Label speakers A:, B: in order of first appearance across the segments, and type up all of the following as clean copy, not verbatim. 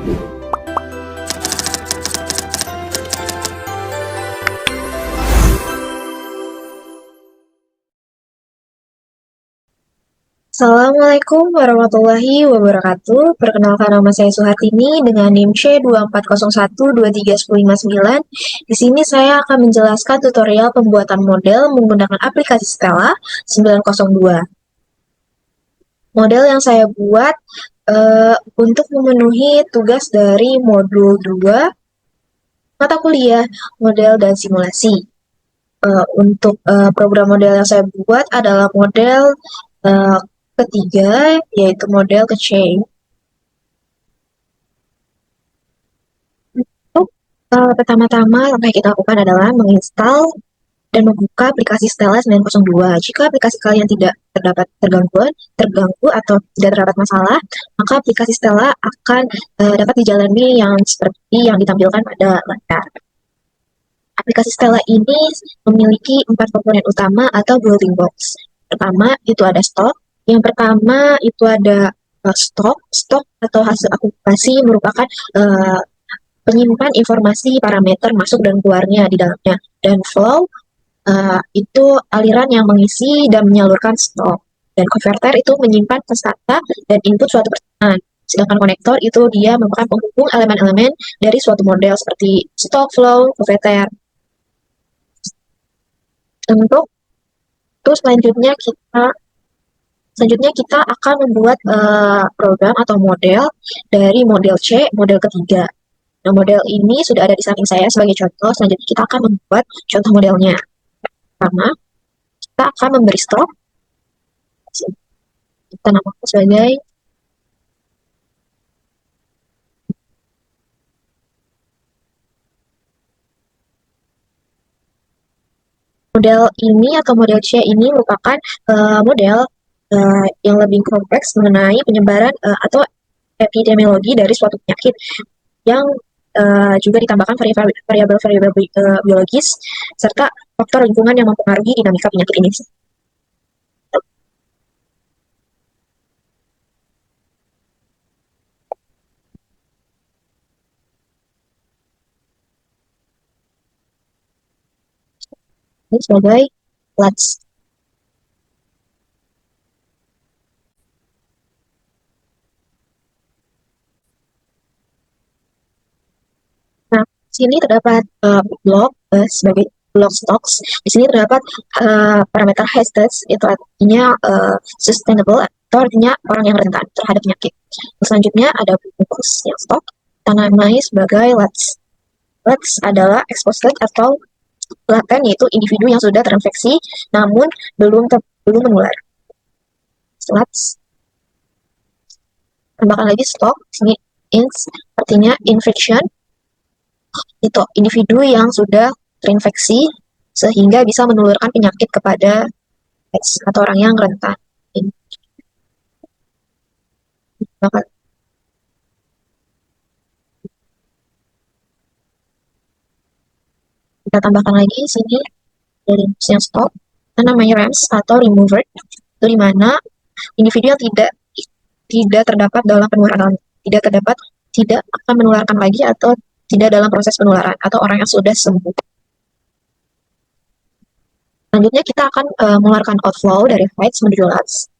A: Assalamualaikum warahmatullahi wabarakatuh. Perkenalkan, nama saya Suhartini dengan NIM C2401231059. Di sini saya akan menjelaskan tutorial pembuatan model menggunakan aplikasi Stella 902. Model yang saya buat untuk memenuhi tugas dari modul 2 mata kuliah model dan simulasi. Untuk program model yang saya buat adalah model uh, ketiga, yaitu model kecil. Untuk pertama-tama langkah yang kita lakukan adalah menginstal dan membuka aplikasi Stella 902. Jika aplikasi kalian tidak terdapat terganggu atau tidak terdapat masalah, maka aplikasi Stella akan dapat dijalani yang seperti yang ditampilkan pada layar. Aplikasi Stella ini memiliki 4 komponen utama atau building blocks. Pertama, itu ada stok. Yang pertama, itu ada stok. Stok atau hasil akumulasi merupakan penyimpan informasi parameter masuk dan keluarnya di dalamnya. Dan flow itu aliran yang mengisi dan menyalurkan stok. Dan converter itu menyimpan peserta dan input suatu persamaan. Sedangkan konektor itu dia merupakan penghubung elemen-elemen dari suatu model seperti stok, flow, converter. Untuk itu selanjutnya kita akan membuat program atau model dari model C, model ketiga. Nah, model ini sudah ada di samping saya sebagai contoh. Selanjutnya kita akan membuat contoh modelnya. Pertama, kita akan memberi stok. Kita namakan sebagai model ini atau model C ini merupakan model yang lebih kompleks mengenai penyebaran atau epidemiologi dari suatu penyakit yang juga ditambahkan variabel-variabel biologis serta faktor lingkungan yang mempengaruhi dinamika penyakit ini. Ini sebagai LATS. Nah, di sini terdapat blok sebagai blok stocks. Di sini terdapat parameter high stats, itu artinya sustainable, atau artinya orang yang rentan terhadap penyakit. Selanjutnya ada bungkus yang stok, kita namai sebagai LATS. LATS adalah exposed atau laten, yaitu individu yang sudah terinfeksi namun belum menular. LATS. Tambahkan lagi stok, sini ins artinya infection, itu individu yang sudah terinfeksi sehingga bisa menularkan penyakit kepada atau orang yang rentan. Maka kita tambahkan lagi sini dari yang stop, namanya RAMS atau remover, itu di mana individu yang tidak terdapat dalam penularan, tidak akan menularkan lagi atau tidak dalam proses penularan, atau orang yang sudah sembuh. Selanjutnya kita akan mengeluarkan outflow dari fights menuju LATS.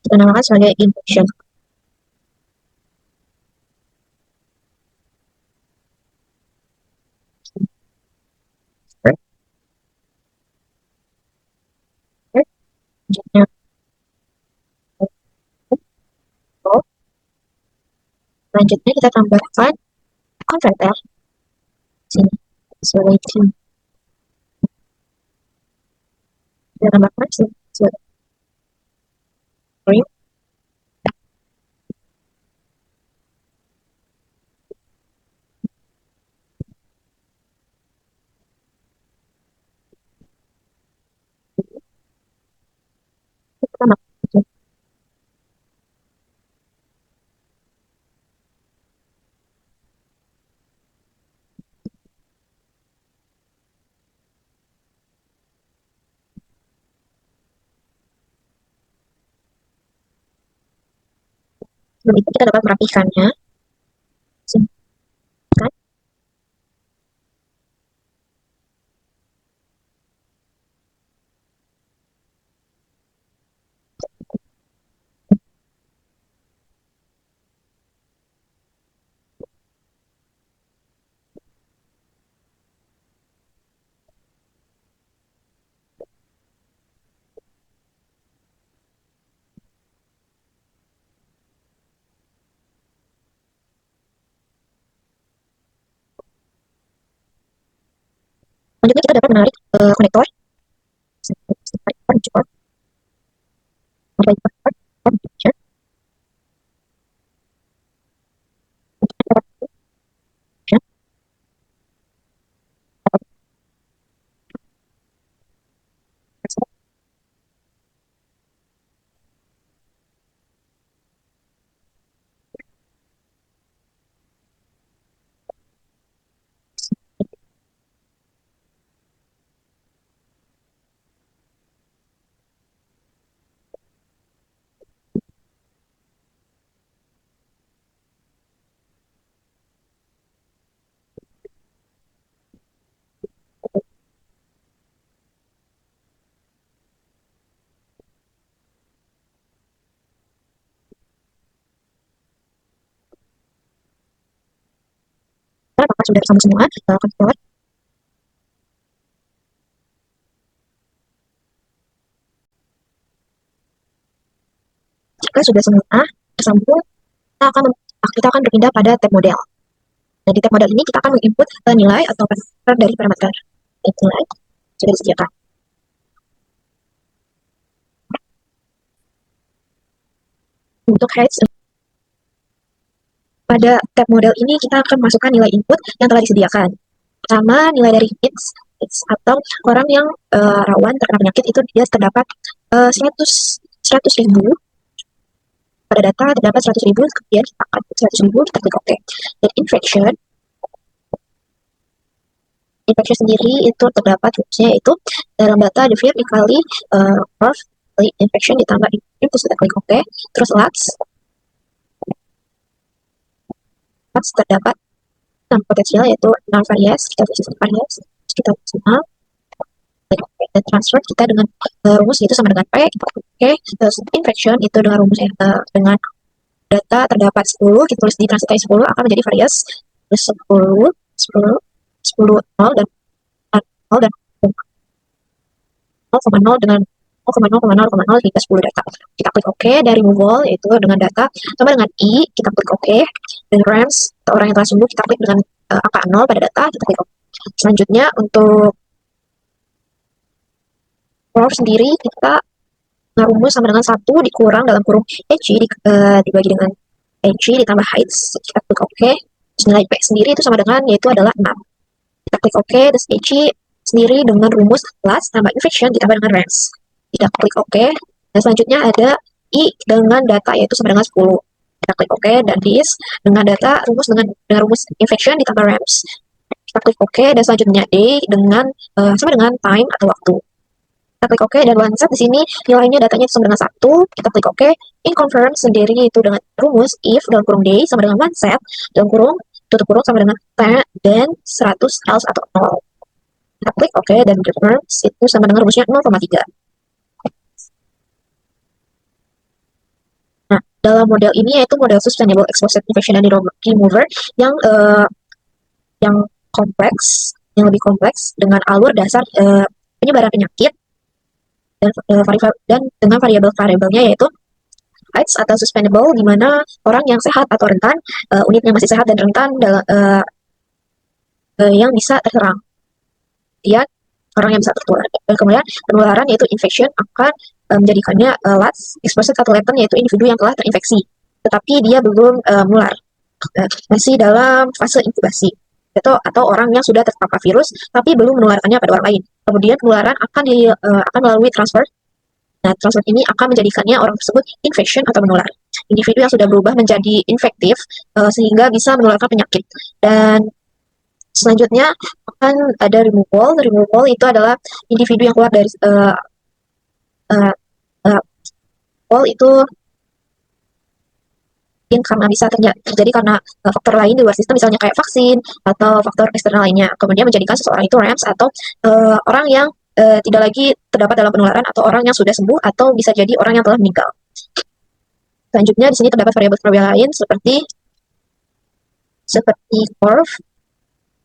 A: Kita namakan sebagai infection. Selanjutnya selanjutnya kita tambahkan converter sini sebagai team. Kita tambahkan sebagai Sebelum itu kita dapat merapikannya. Kan? Selanjutnya kita dapat menarik konektor. Apakah sudah bersama semua konektor? Jika sudah semua tersambung, kita akan berpindah pada tab model. Nah, di tab model ini kita akan menginput nilai atau parameter dari parameter. Nilai sudah disediakan. Untuk height, pada tab model ini kita akan masukkan nilai input yang telah disediakan. Pertama, nilai dari hits atau orang yang rawan terkena penyakit itu dia terdapat 100.000. Pada data terdapat 100.000, kemudian kita akan 100.000, kita klik OK. Dan infection sendiri itu terdapat rumusnya yaitu dalam data the field dikali of infection ditambah terus kita klik OK. Terus LATS terdapat potensial yaitu null variance, kita tulis variance, kita tulis null, dan transfer kita dengan rumus itu sama dengan P, kita klik OK. Terus infection itu dengan rumus dengan data terdapat 10, kita tulis di translate 10 akan menjadi variance terus 10 0 dan 0 dan 0,0 dengan 0,0,0,0 hingga 10 data. Kita klik OK dari removal yaitu dengan data sama dengan I, kita klik OK. Dan RAMS atau orang yang telah sembuh kita klik dengan angka 0 pada data, kita klik OK. Selanjutnya untuk proof sendiri kita rumus sama dengan 1 dikurang dalam kurung HG dibagi dengan HG ditambah heights, kita klik OK. Terus nilai P sendiri itu sama dengan yaitu adalah 6. Kita klik OK, terus HG sendiri dengan rumus plus tambah infection ditambah dengan RAMS. Kita klik OK. Dan selanjutnya ada I dengan data yaitu sama dengan 10. Kita klik OK dan this dengan data rumus dengan rumus infection ditambah RAMS. Kita klik OK dan selanjutnya D dengan sama dengan time atau waktu. Kita klik OK dan one set di sini nilainya datanya sama dengan 1. Kita klik OK. In confirm sendiri itu dengan rumus if dalam kurung D sama dengan one set dalam kurung tutup kurung sama dengan T dan 100 else atau 0. Kita klik OK dan confirm itu sama dengan rumusnya 0,3. Nah, dalam model ini yaitu model sustainable exposed infection and remover yang kompleks, yang lebih kompleks dengan alur dasar penyebaran penyakit dan dengan variabel-variabelnya yaitu heights atau sustainable di mana orang yang sehat atau rentan, unitnya masih sehat dan rentan yang bisa terserang. Kemudian orang yang bisa tertular. Dan kemudian penularan yaitu infection akan menjadikannya LATS, exposed atau latent yaitu individu yang telah terinfeksi, tetapi dia belum menular, masih dalam fase inkubasi. Atau orang yang sudah terpapar virus tapi belum menularkannya pada orang lain. Kemudian penularan akan melalui transfer. Nah, transfer ini akan menjadikannya orang tersebut infection atau menular. Individu yang sudah berubah menjadi infektif sehingga bisa menularkan penyakit. Dan selanjutnya akan ada removal. Removal itu adalah individu yang keluar dari itu mungkin karena bisa terjadi karena faktor lain di luar sistem, misalnya kayak vaksin atau faktor eksternal lainnya. Kemudian menjadikan seseorang itu RAMS atau orang yang tidak lagi terdapat dalam penularan, atau orang yang sudah sembuh, atau bisa jadi orang yang telah meninggal. Selanjutnya di sini terdapat variabel-variabel lain seperti curve,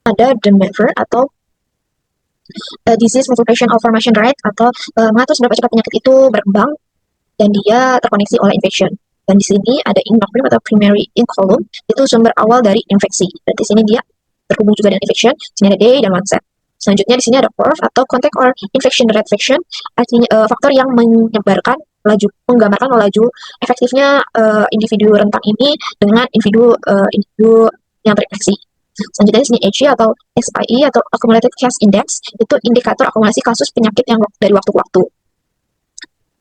A: ada the measure atau disease multiplication or formation rate, atau mengatur seberapa cepat penyakit itu berkembang dan dia terkoneksi oleh infection. Dan di sini ada inoculum atau primary inoculum, itu sumber awal dari infeksi. Dan di sini dia terhubung juga dengan infection. Di sini ada day dan onset. Selanjutnya di sini ada curve atau contact or infection rate fraction, artinya faktor yang menggambarkan laju efektifnya individu rentan ini dengan individu yang terinfeksi. Selanjutnya di sini AG atau SIE atau Accumulated Case Index, itu indikator akumulasi kasus penyakit yang dari waktu ke waktu.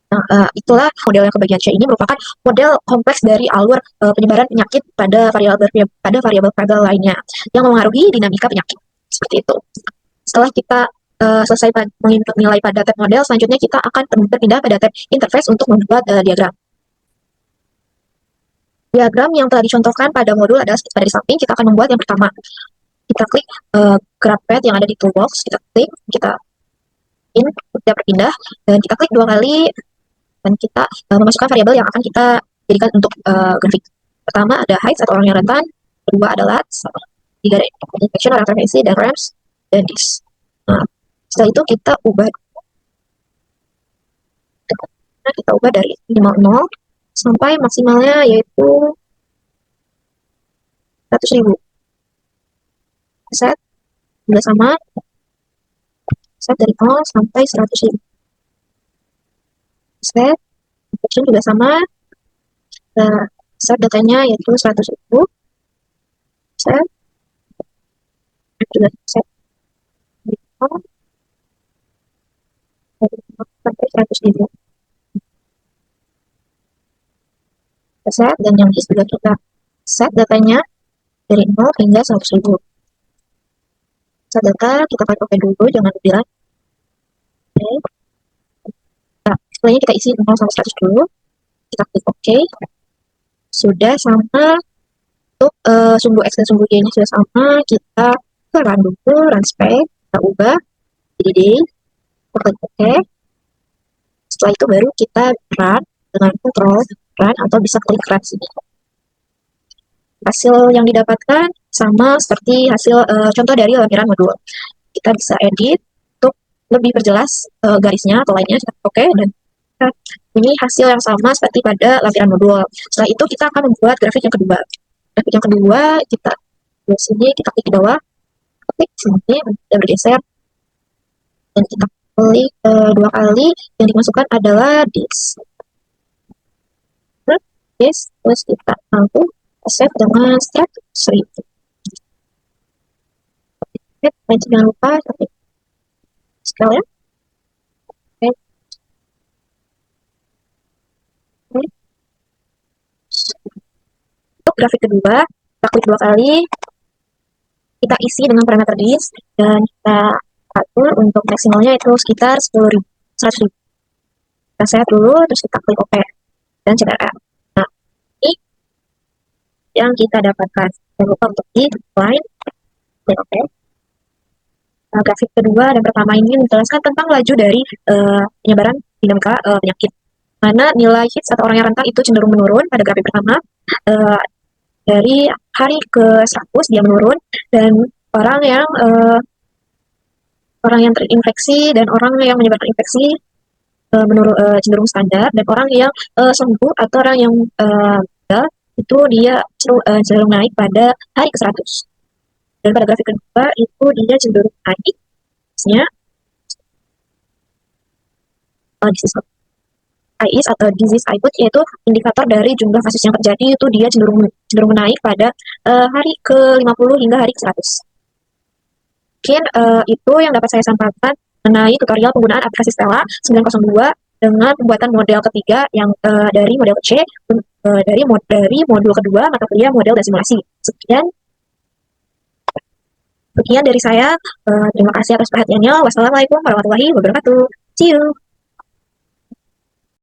A: Nah, itulah model yang kebagian C ini merupakan model kompleks dari alur penyebaran penyakit pada variabel lainnya yang mempengaruhi dinamika penyakit. Seperti itu. Setelah kita selesai menilai pada tab model, selanjutnya kita akan berpindah pada tab interface untuk membuat diagram. Diagram yang telah dicontohkan pada modul adalah pada di samping. Kita akan membuat yang pertama. Kita klik graph pad yang ada di toolbox, kita klik, kita berpindah, dan kita klik 2 kali, dan kita memasukkan variabel yang akan kita jadikan untuk grafik. Pertama ada height atau orang yang rentan, kedua ada LATS, tiga ada infection orang terinfeksi, dan RAMS, dan DIS. Nah, setelah itu kita ubah dari minimal 0 sampai maksimalnya yaitu 100.000. Set juga sama, set dari 0 sampai 100.000. Set infection juga sama, set datanya yaitu 100.000. Set juga set dari 0 sampai 100.000. Set, dan yang DIS juga kita set datanya dari 0 hingga 100.000. Set data, kita pakai OK dulu, jangan dibilang. Oke. Nah, setelahnya kita isi 0 sampai 100 dulu. Kita klik OK. Sudah sama. Untuk sumbu X dan sumbu Y-nya sudah sama. Kita ke run dulu, run spec. Kita ubah jadi day. Kita klik OK. Setelah itu baru kita run dengan control run, atau bisa klik run sini. Hasil yang didapatkan sama seperti hasil contoh dari lampiran modul. Kita bisa edit untuk lebih perjelas garisnya atau lainnya. Oke, dan ini hasil yang sama seperti pada lampiran modul. Setelah itu kita akan membuat grafik yang kedua. Grafik yang kedua kita di sini, kita klik di bawah, klik sini, kita bergeser, dan kita klik 2 kali. Yang dimasukkan adalah this. Yes, terus kita mampu save dengan strat 1000. Dan jangan lupa scale ya. Oke. Untuk grafik kedua, kita klik 2 kali, kita isi dengan parameter this, dan kita atur untuk maksimalnya itu sekitar 10.000, 100.000. Kita save dulu, terus kita klik OK dan CTRL. Nah, ini yang kita dapatkan. Jangan lupa untuk di line, klik OK. Nah, grafik kedua dan pertama ini menjelaskan tentang laju dari penyebaran dinamika penyakit. Mana nilai hits atau orang yang rentan itu cenderung menurun pada grafik pertama. Dari hari ke 100 dia menurun, dan orang yang terinfeksi dan orang yang menyebarkan infeksi cenderung standar, dan orang yang sembuh atau orang yang itu dia cenderung naik pada hari ke 100. Dan pada grafik kedua itu dia cenderung naik, misalnya IS atau disease output, yaitu indikator dari jumlah kasus yang terjadi, itu dia cenderung menaik pada hari ke-50 hingga hari ke-100. Mungkin itu yang dapat saya sampaikan mengenai tutorial penggunaan aplikasi Stella 902 dengan pembuatan model ketiga yang dari model C, dari modul kedua mata kuliah model dan simulasi. Sekian dari saya. Terima kasih atas perhatiannya. Wassalamualaikum warahmatullahi wabarakatuh. See you.